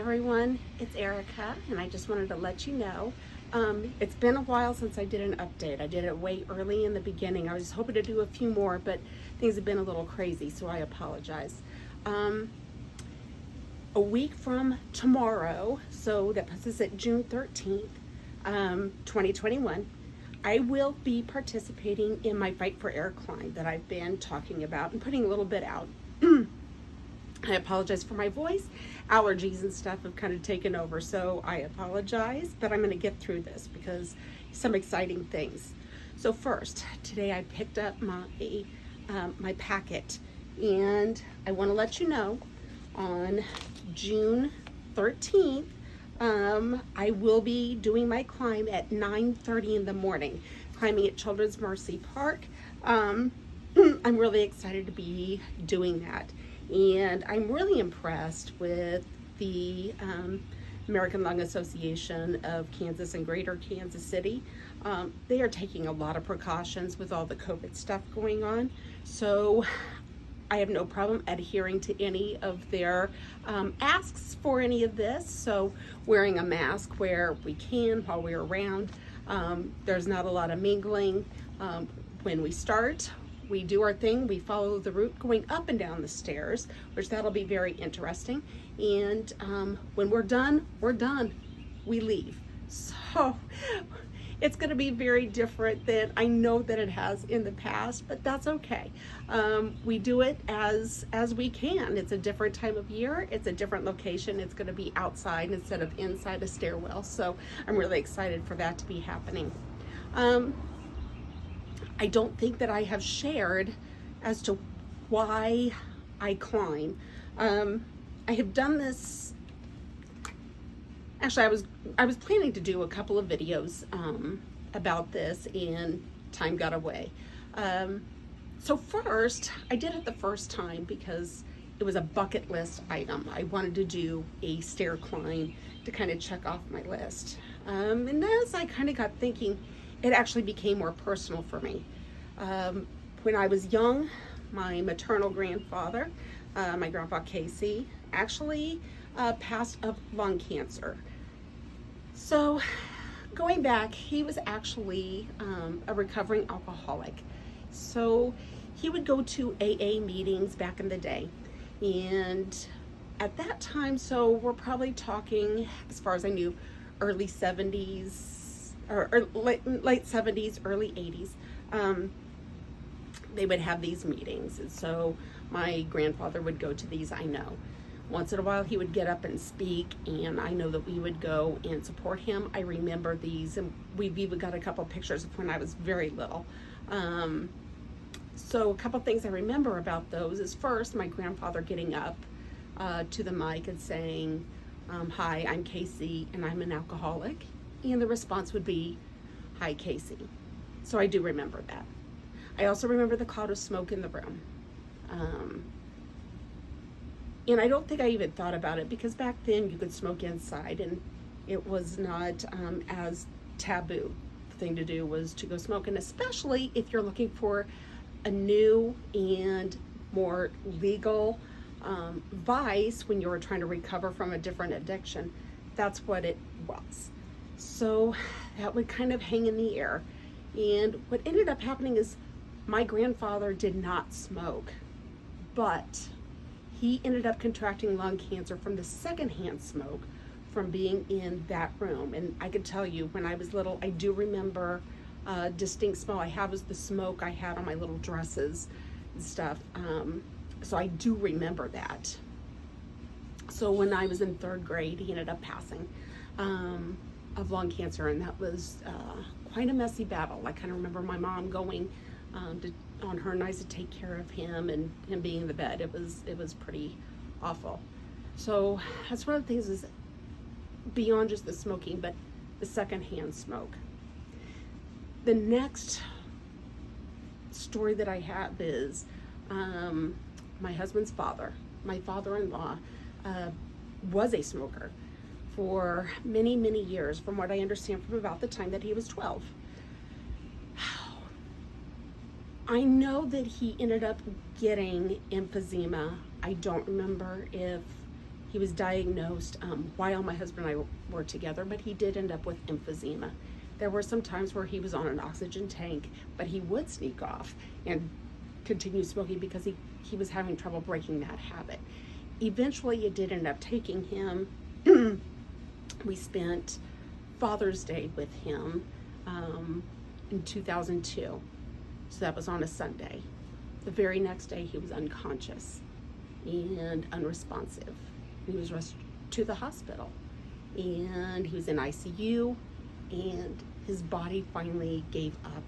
everyone, it's Erica, and I just wanted to let you know it's been a while since I did an update. I did it way early in the beginning. I was hoping to do a few more, but things have been a little crazy, so I apologize. A week from tomorrow, so that puts us at June 13th, 2021, I will be participating in my Fight for Air climb that I've been talking about and putting a little bit out. I apologize for my voice. Allergies and stuff have kind of taken over, so I apologize, but I'm going to get through this because some exciting things. So first, today I picked up my packet, and I want to let you know on June 13th, I will be doing my climb at 9:30 in the morning, climbing at Children's Mercy Park. I'm really excited to be doing that. And I'm really impressed with the American Lung Association of Kansas and Greater Kansas City. They are taking a lot of precautions with all the COVID stuff going on. So I have no problem adhering to any of their asks for any of this. So wearing a mask where we can while we're around. There's not a lot of mingling. When we start, we do our thing, we follow the route going up and down the stairs, which that'll be very interesting. And when we're done, we leave. So it's gonna be very different than I know that it has in the past, but that's okay. We do it as we can. It's a different time of year, it's a different location, it's gonna be outside instead of inside a stairwell. So I'm really excited for that to be happening. I don't think that I have shared as to why I climb. I have done this, actually I was planning to do a couple of videos about this, and time got away. So first, I did it the first time because it was a bucket list item. I wanted to do a stair climb to kind of check off my list. And as I kind of got thinking, it actually became more personal for me. When I was young, my maternal grandfather, my grandpa Casey, actually passed of lung cancer. So going back, he was actually a recovering alcoholic. So he would go to AA meetings back in the day. And at that time, so we're probably talking, as far as I knew, early 70s, or late 70s, early 80s. They would have these meetings, and so my grandfather would go to these, I know. Once in a while he would get up and speak, and I know that we would go and support him. I remember these, and we've even got a couple pictures of when I was very little. So a couple things I remember about those is, first, my grandfather getting up to the mic and saying, hi, I'm Casey, and I'm an alcoholic. And the response would be, hi, Casey. So I do remember that. I also remember the cloud of smoke in the room. And I don't think I even thought about it, because back then you could smoke inside and it was not as taboo. The thing to do was to go smoke, and especially if you're looking for a new and more legal vice when you were trying to recover from a different addiction. That's what it was. So that would kind of hang in the air. And what ended up happening is my grandfather did not smoke, but he ended up contracting lung cancer from the secondhand smoke from being in that room. And I could tell you, when I was little, I do remember distinct smell I have is the smoke I had on my little dresses and stuff. So I do remember that. So when I was in 3rd grade, he ended up passing of lung cancer, and that was quite a messy battle. I kind of remember my mom going on her nights to take care of him, and him being in the bed. It was pretty awful. So that's one of the things, is beyond just the smoking, but the secondhand smoke. The next story that I have is my husband's father, my father-in-law, was a smoker for many, many years, from what I understand, from about the time that he was 12. I know that he ended up getting emphysema. I don't remember if He was diagnosed while my husband and I were together, but he did end up with emphysema. There were some times where he was on an oxygen tank, but he would sneak off and continue smoking because he was having trouble breaking that habit. Eventually, it did end up taking him. We spent Father's Day with him in 2002. So that was on a Sunday. The very next day, he was unconscious and unresponsive. He was rushed to the hospital, and he was in ICU, and his body finally gave up.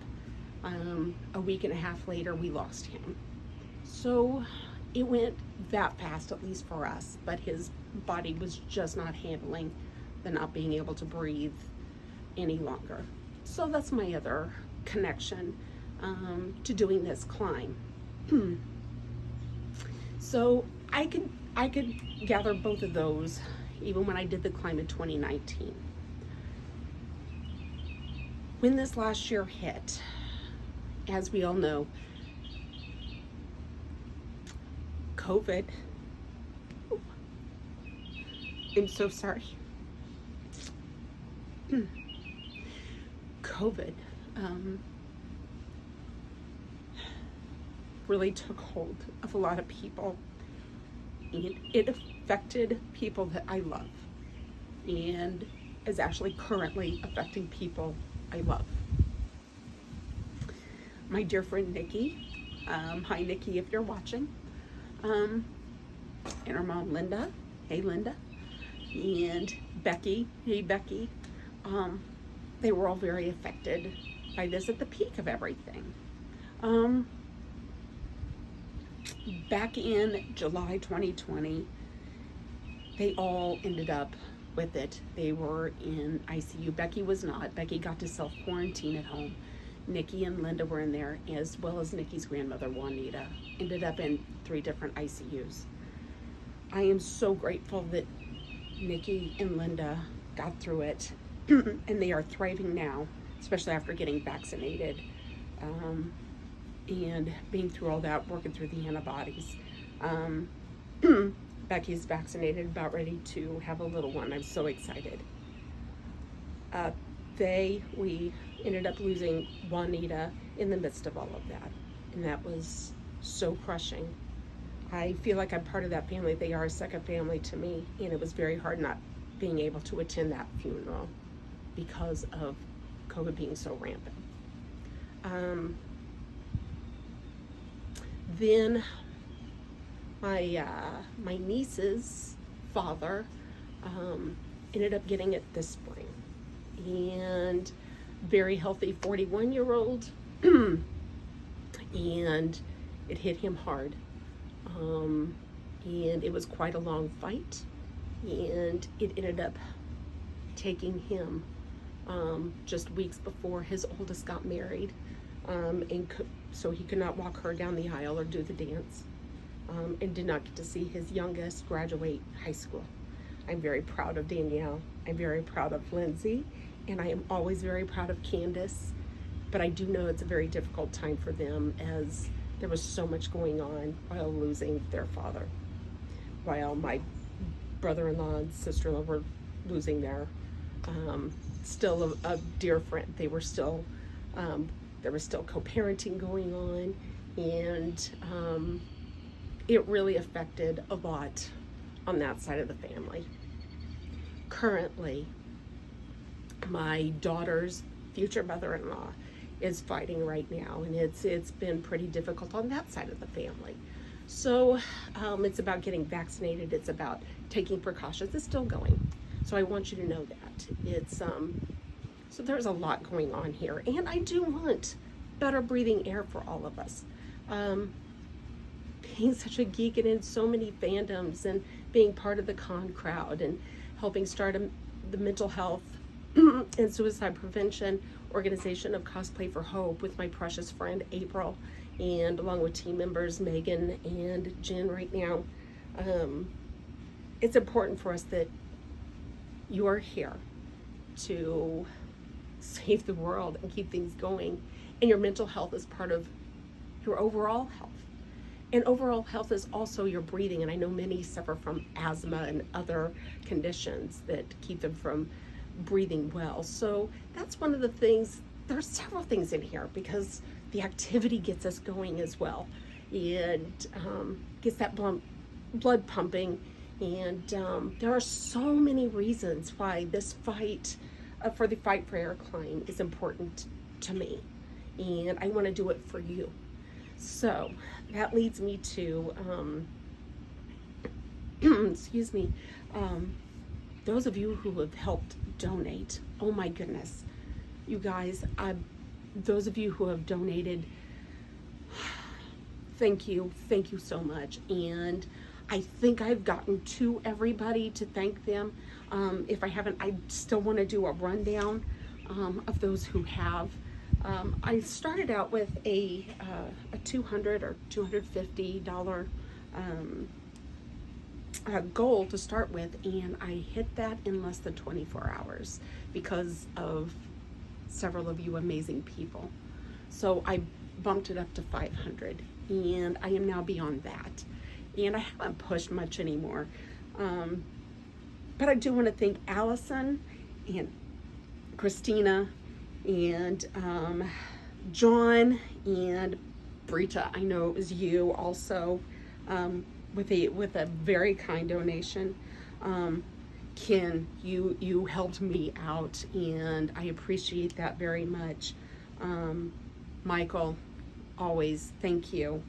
A week and a half later, we lost him. So it went that fast, at least for us, but his body was just not handling the not being able to breathe any longer. So that's my other connection to doing this climb. So I could gather both of those even when I did the climb in 2019. When this last year hit, as we all know, COVID. I'm so sorry. COVID really took hold of a lot of people. It affected people that I love, and is actually currently affecting people I love. My dear friend Nikki, hi Nikki if you're watching, and her mom Linda, hey Linda, and Becky, hey Becky, they were all very affected by this at the peak of everything. Back in July 2020, they all ended up with it. They were in ICU. Becky was not. Becky got to self-quarantine at home. Nikki and Linda were in there, as well as Nikki's grandmother, Juanita, ended up in 3 different ICUs. I am so grateful that Nikki and Linda got through it, and they are thriving now, especially after getting vaccinated. And being through all that, working through the antibodies. Becky's vaccinated, about ready to have a little one. I'm so excited. We ended up losing Juanita in the midst of all of that. And that was so crushing. I feel like I'm part of that family. They are a second family to me. And it was very hard not being able to attend that funeral because of COVID being so rampant. Then my niece's father ended up getting it this spring, and very healthy 41-year-old, and it hit him hard, and it was quite a long fight, and it ended up taking him just weeks before his oldest got married, so he could not walk her down the aisle or do the dance, and did not get to see his youngest graduate high school. I'm very proud of Danielle. I'm very proud of Lindsay, and I am always very proud of Candace, but I do know it's a very difficult time for them, as there was so much going on while losing their father, while my brother-in-law and sister-in-law were losing their still a dear friend. They were still there was still co-parenting going on, and it really affected a lot on that side of the family. Currently, my daughter's future mother-in-law is fighting right now, and it's been pretty difficult on that side of the family. So it's about getting vaccinated. It's about taking precautions. It's still going. So I want you to know that. It's so there's a lot going on here, and I do want better breathing air for all of us. Being such a geek and in so many fandoms, and being part of the con crowd, and helping start the mental health and suicide prevention organization of Cosplay for Hope with my precious friend April, and along with team members Megan and Jen right now. It's important for us that you are here to save the world and keep things going, and your mental health is part of your overall health. And overall health is also your breathing. And I know many suffer from asthma and other conditions that keep them from breathing well. So that's one of the things. There's several things in here because the activity gets us going as well, and gets that blood pumping. And there are so many reasons why this fight for the Fight for Air Climb is important to me, and I want to do it for you. So that leads me to excuse me, those of you who have helped donate. Oh my goodness, you guys, those of you who have donated, thank you so much. And I think I've gotten to everybody to thank them. If I haven't, I still want to do a rundown of those who have. I started out with a $200 or $250 goal to start with, and I hit that in less than 24 hours because of several of you amazing people. So I bumped it up to 500, and I am now beyond that. And I haven't pushed much anymore. But I do want to thank Allison and Christina and John and Brita. I know it was you also, with a very kind donation. Ken, you helped me out, and I appreciate that very much. Michael, always thank you.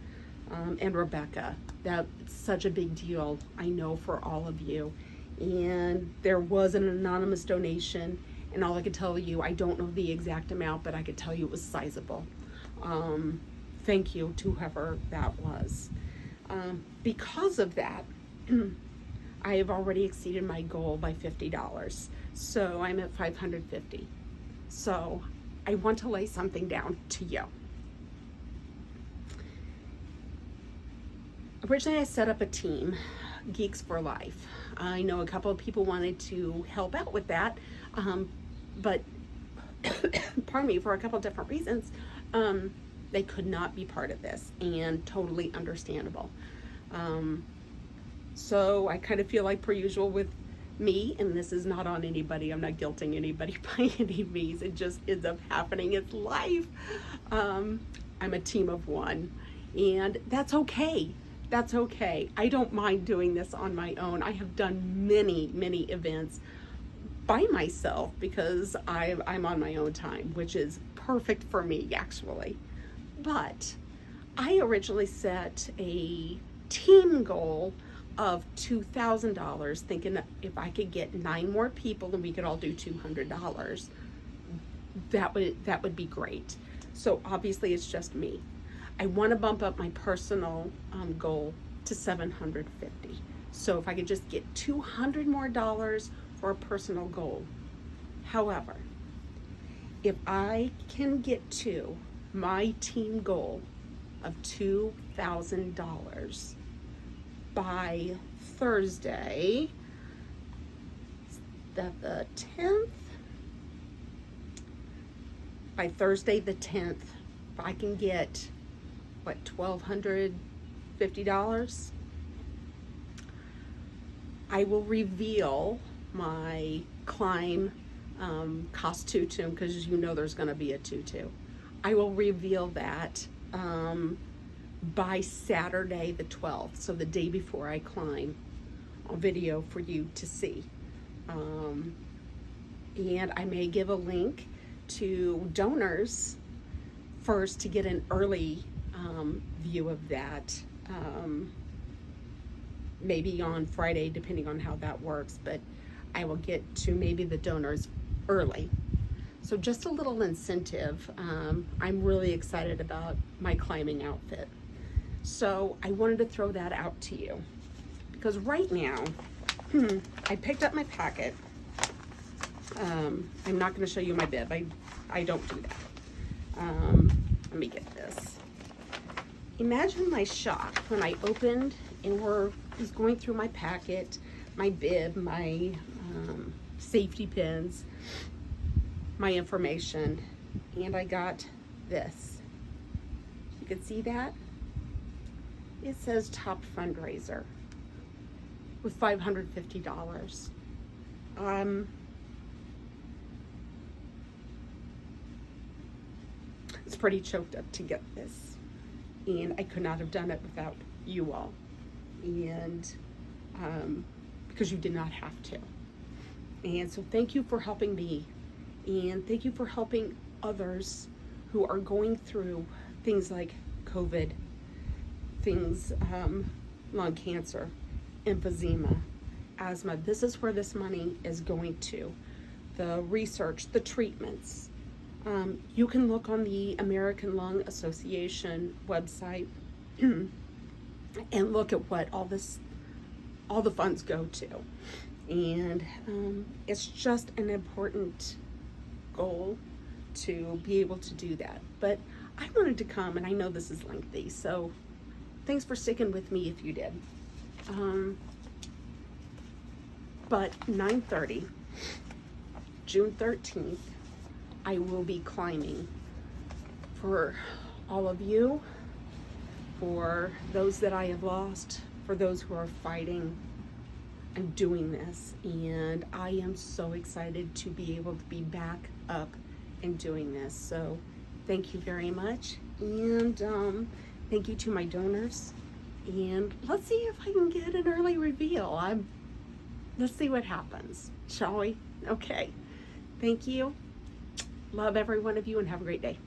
And Rebecca, that's such a big deal, I know, for all of you. And there was an anonymous donation, and all I could tell you, I don't know the exact amount, but I could tell you it was sizable. Thank you to whoever that was. Because of that, I have already exceeded my goal by $50. So I'm at $550. So I want to lay something down to you. Originally, I set up a team, Geeks for Life. I know a couple of people wanted to help out with that, but pardon me, for a couple of different reasons, they could not be part of this, and totally understandable. So I kind of feel like, per usual with me, and this is not on anybody, I'm not guilting anybody by any means, it just ends up happening, it's life. I'm a team of one, and that's okay. That's okay. I don't mind doing this on my own. I have done many events by myself because I'm on my own time, which is perfect for me, actually. But I originally set a team goal of $2,000, thinking that if I could get 9 more people and we could all do $200, that would be great. So obviously it's just me. I want to bump up my personal goal to $750. So if I could just get $200 more for a personal goal. However, if I can get to my team goal of $2,000 by Thursday, that the 10th? By Thursday the 10th, if I can get $1,250, I will reveal my climb cost tutu, because you know there's going to be a tutu. I will reveal that by Saturday the 12th, so the day before I climb, on video for you to see. And I may give a link to donors first to get an early view of that, maybe on Friday, depending on how that works, but I will get to maybe the donors early. So just a little incentive. I'm really excited about my climbing outfit. So I wanted to throw that out to you because right now, I picked up my packet. I'm not going to show you my bib. I don't do that. Let me get this. Imagine my shock when I opened and was going through my packet, my bib, my safety pins, my information, and I got this. You can see that? it says top fundraiser with $550. It's pretty choked up to get this, and I could not have done it without you all, and because you did not have to. And so thank you for helping me, and thank you for helping others who are going through things like COVID, things, lung cancer, emphysema, asthma. This is where this money is going to. The research, the treatments. You can look on the American Lung Association website and look at what all the funds go to. And it's just an important goal to be able to do that. But I wanted to come, and I know this is lengthy, so thanks for sticking with me if you did. But 9:30, June 13th, I will be climbing for all of you, for those that I have lost, for those who are fighting. I'm doing this, and I am so excited to be able to be back up and doing this. So thank you very much, and thank you to my donors, and let's see if I can get an early reveal. Let's see what happens, shall we? Okay, thank you. Love every one of you, and have a great day.